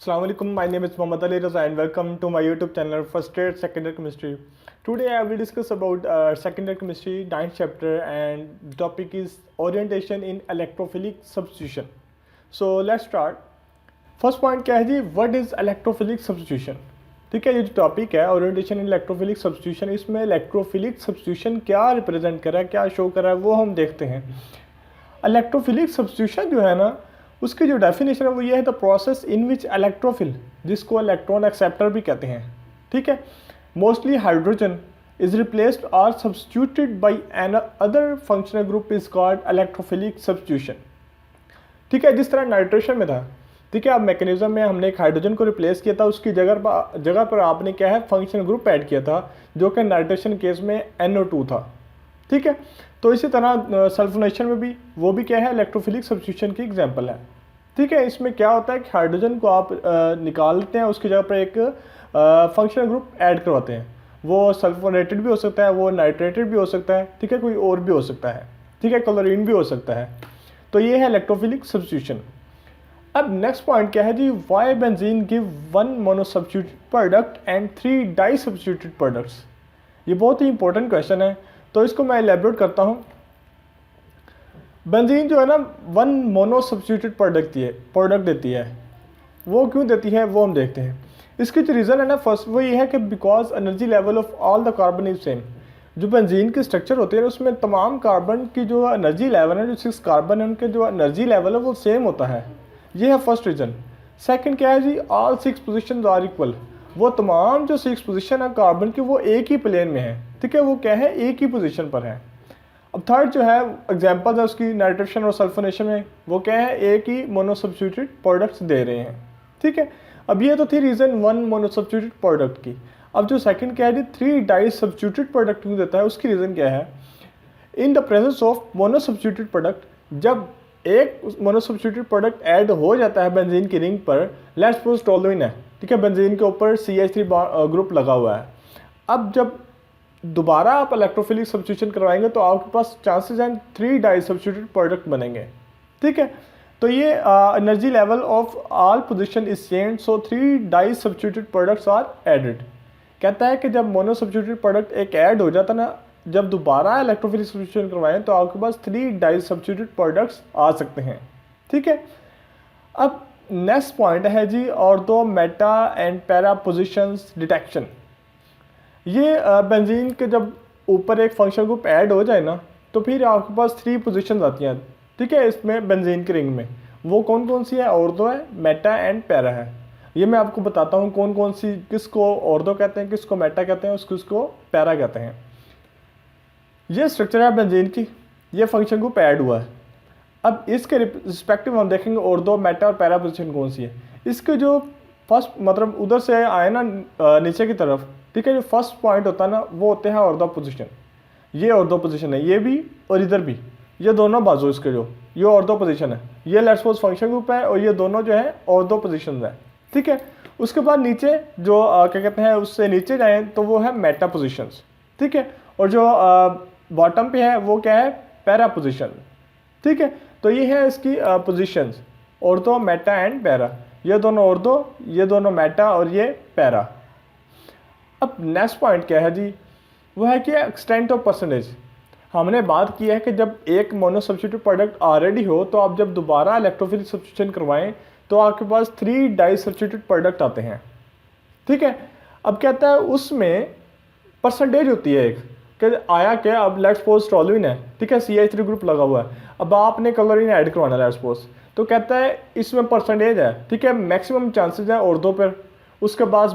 Assalamu alaikum. My name is Mohammad Ali Raza and welcome to my YouTube channel First Year Secondary Chemistry. Today I will discuss about secondary chemistry 9th chapter and the topic is orientation in electrophilic substitution. So let's start. First point क्या है जी, what is electrophilic substitution? ठीक है, ये जो topic है orientation इन electrophilic substitution, इसमें electrophilic substitution क्या represent कर रहा है, क्या शो कर रहा है, वो हम देखते हैं। इलेक्ट्रोफिलिक सब्स्टिट्यूशन जो है ना, उसकी जो डेफिनेशन है वो ये है the process in which electrophile, जिसको इलेक्ट्रॉन एक्सेप्टर भी कहते हैं, ठीक है, मोस्टली हाइड्रोजन इज रिप्लेस्ड और substituted by another functional group is called electrophilic substitution. ठीक है, जिस तरह नाइट्रेशन में था, ठीक है, अब मैकेनिज्म में हमने एक हाइड्रोजन को रिप्लेस किया था, उसकी जगह पर आपने क्या है फंक्शनल ग्रुप ऐड किया था, जो कि नाइट्रेशन केस में NO2 था। ठीक है, तो इसी तरह सल्फोनेशन में भी वो भी क्या है इलेक्ट्रोफिलिक सब्स्टिट्यूशन की एग्जांपल है। ठीक है, इसमें क्या होता है कि हाइड्रोजन को आप निकालते हैं, उसकी जगह पर एक फंक्शनल ग्रुप ऐड करवाते हैं। वो सल्फोनेटेड भी हो सकता है, वो नाइट्रेटेड भी हो सकता है, ठीक है, कोई और भी हो सकता है, ठीक है, क्लोरीन भी हो सकता है। तो ये है इलेक्ट्रोफिलिक सब्स्टिट्यूशन। अब नेक्स्ट पॉइंट क्या है जी, why benzene give 1 monosubstituted product and 3 die substituted products. ये बहुत ही इंपॉर्टेंट क्वेश्चन है, तो इसको मैं एलैबोरेट करता हूँ। बेंजीन जो है ना 1 मोनोसब्स्टिट्यूटेड प्रोडक्ट देती है। वो क्यों देती है वो हम देखते हैं। इसकी जो रीज़न है ना, फर्स्ट वो ये है कि because energy level of all the carbon is same. जो बेंजीन की स्ट्रक्चर होती है ना, उसमें तमाम कार्बन की जो एनर्जी लेवल है, जो 6 कार्बन है उनके जो एनर्जी लेवल है वो सेम होता है। ये है फर्स्ट रीज़न। सेकंड क्या है जी, ऑल 6 पोजीशंस आर इक्वल। वो तमाम जो 6 पोजीशन है कार्बन की वो एक ही प्लेन में है, ठीक है, वो क्या है एक ही पोजीशन पर है। अब थर्ड जो है एग्जांपल है उसकी नाइट्रेशन और सल्फोनेशन में, वो क्या है एक ही मोनोसब्स्टिट्यूटेड प्रोडक्ट्स दे रहे हैं। ठीक है, अब ये तो थी रीज़न 1 मोनोसब्स्टिट्यूटेड प्रोडक्ट की। अब जो सेकंड क्या है जी, 3 डाई सब्स्टिट्यूटेड प्रोडक्ट क्यों देता है, उसकी रीज़न क्या है, in the presence of monosubstituted product, जब एक मोनोसब्स्टिट्यूटेड प्रोडक्ट ऐड हो जाता है बेंजीन की रिंग पर, लेट्स सपोज टोलुइन है, ठीक है, बेंजीन के ऊपर CH3 ग्रुप लगा हुआ है। अब जब दोबारा आप इलेक्ट्रोफिलिक सब्स्टिट्यूशन करवाएंगे तो आपके पास चांसेस हैं 3 डाई सब्स्टिट्यूटेड प्रोडक्ट बनेंगे। ठीक है, तो ये energy level of all position is change, so 3 die substituted products are added. कहता है कि जब मोनोसब्स्टिट्यूटेड प्रोडक्ट एक ऐड हो जाता ना, जब दोबारा इलेक्ट्रोफिलिक सब्स्टिट्यूशन करवाएं तो आपके पास 3 डाई सब्स्टिट्यूटेड प्रोडक्ट्स आ सकते हैं। ठीक है, अब नेक्स्ट पॉइंट है जी ortho meta and para positions detection. ये बेंजीन के जब ऊपर एक फंक्शनल ग्रुप ऐड हो जाए ना, तो फिर आपके पास 3 पोजीशंस आती हैं। ठीक है, इसमें बेंजीन की रिंग में वो कौन कौन सी है, ऑर्थो है, मेटा एंड पैरा है। ये मैं आपको बताता हूँ कौन कौन सी, किसको ऑर्थो कहते हैं, किसको मेटा कहते हैं, किसको पैरा कहते हैं। ये स्ट्रक्चर है बेंजीन की, ये फंक्शन ग्रुप ऐड हुआ है। अब इसके रिस्पेक्टिव हम देखेंगे ऑर्थो मेटा और पैरा पोजीशन कौन सी है। इसके जो फर्स्ट मतलब उधर से आए ना नीचे की तरफ, ठीक है, जो फर्स्ट पॉइंट होता है ना वो होते हैं ऑर्थो पोजीशन। ये ऑर्थो पोजीशन है, ये भी और इधर भी, ये दोनों बाजू इसके जो ये ऑर्थो पोजीशन है। ये लेट्स सपोज फंक्शन ग्रुप है और ये दोनों जो है ऑर्थो पोजीशन है। ठीक है, उसके बाद नीचे जो क्या कहते हैं उससे नीचे जाएँ तो वो है मेटा पोजिशंस। ठीक है, और जो बॉटम पे है वो क्या है, पैरा पोजीशन। ठीक है, तो ये है इसकी positions, ortho meta and para. ये दोनों ऑर्थो, ये दोनों मेटा और ये पैरा। अब नेक्स्ट पॉइंट क्या है जी, वो है कि एक्सटेंट ऑफ परसेंटेज। हमने बात की है कि जब एक मोनोसब्स्टिट्यूटेड प्रोडक्ट ऑलरेडी हो तो आप जब दोबारा इलेक्ट्रोफिलिक सब्स्टिट्यूशन करवाएं तो आपके पास 3 डाई सब्स्टिट्यूटेड प्रोडक्ट आते हैं। ठीक है, अब कहता है उसमें परसेंटेज होती है एक कि आया क्या, अब लेट्स सपोज टोलुइन है, ठीक है, CH3 ग्रुप लगा हुआ है, अब आपने क्लोरीन ऐड करवाना है लेट्स सपोज, तो कहता है इसमें परसेंटेज है। ठीक है, मैक्सिमम चांसेस है ऑर्थो पर, उसके बाद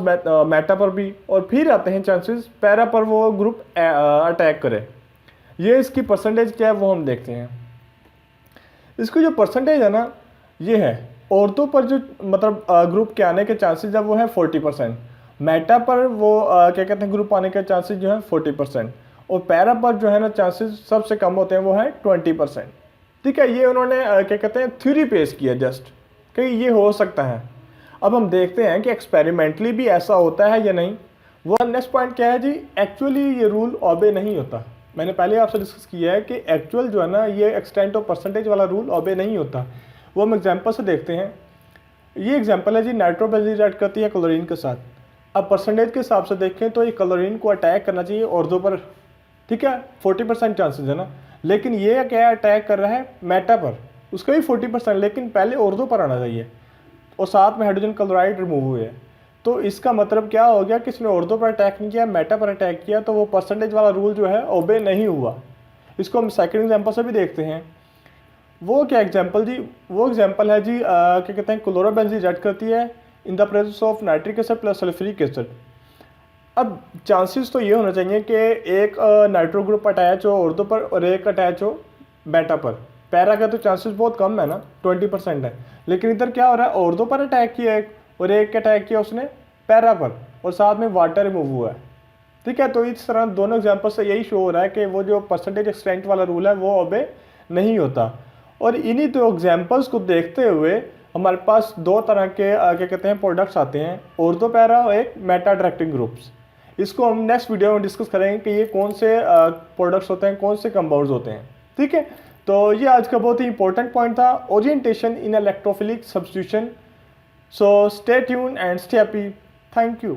मेटा पर भी, और फिर आते हैं चांसेस पैरा पर वो ग्रुप अटैक करे। ये इसकी परसेंटेज क्या है वो हम देखते हैं। इसकी जो परसेंटेज है ना, ये है ऑर्थो पर जो मतलब ग्रुप के आने के चांसेस है वो है 40%, मेटा पर वो क्या कहते हैं ग्रुप आने के चांसेस जो है 40%, और पैरा पर जो है ना चांसेस सबसे कम होते हैं वो है 20%। ठीक है, ये उन्होंने क्या कहते हैं थ्योरी पेश किया जस्ट कि ये हो सकता है। अब हम देखते हैं कि एक्सपेरिमेंटली भी ऐसा होता है या नहीं। वो नेक्स्ट पॉइंट क्या है जी, एक्चुअली ये रूल ऑबे नहीं होता। मैंने पहले आपसे डिस्कस किया है कि एक्चुअल जो है ना ये एक्सटेंट ऑफ परसेंटेज वाला रूल ऑबे नहीं होता। वो हम एग्जांपल से देखते हैं। ये एग्जांपल है जी, नाइट्रोबेंजीन रिएक्ट करती है क्लोरीन के साथ। अब परसेंटेज के हिसाब से देखें तो ये क्लोरीन को अटैक करना चाहिए ऑर्थो पर, ठीक है, 40% चांसेस है ना, लेकिन ये क्या अटैक कर रहा है मेटा पर, उसका भी 40%, लेकिन पहले ऑर्थो पर आना चाहिए और साथ में हाइड्रोजन क्लोराइड रिमूव हुए है। तो इसका मतलब क्या हो गया कि इसने ऑर्थो पर अटैक नहीं किया, मेटा पर अटैक किया, तो वो परसेंटेज वाला रूल जो है ओबे नहीं हुआ। इसको हम सेकंड एग्जांपल से भी देखते हैं। वो क्या एग्जांपल जी, वो एग्जांपल है जी क्या कहते हैं, क्लोरोबेंजीन रिएक्ट करती है in the presence of nitric acid plus sulphuric acid. अब चांसेस तो ये होना चाहिए कि एक नाइट्रो ग्रुप अटैच हो ऑर्थो पर और एक अटैच हो बेटा पर। पैरा का तो चांसेस बहुत कम है ना, 20% है, लेकिन इधर क्या हो रहा है, ऑर्थो पर अटैक किया एक और एक अटैक किया उसने पैरा पर, और साथ में वाटर रिमूव हुआ है, ठीक है। तो इस तरह दोनों एग्जाम्पल से यही शो हो रहा है कि वो जो परसेंटेज एक्सटेंट वाला रूल है वो ओबे नहीं होता। और इन्हीं दो एग्जाम्पल्स को देखते हुए हमारे पास दो तरह के क्या कहते हैं प्रोडक्ट्स आते हैं, ऑर्थो पैरा और एक मेटा डायरेक्टिंग ग्रुप्स। इसको हम नेक्स्ट वीडियो में डिस्कस करेंगे कि ये कौन से प्रोडक्ट्स होते हैं, कौन से कंपाउंड्स होते हैं, ठीक है। तो ये आज का बहुत ही इंपॉर्टेंट पॉइंट था, orientation in electrophilic substitution. So stay tune and stay happy. Thank you.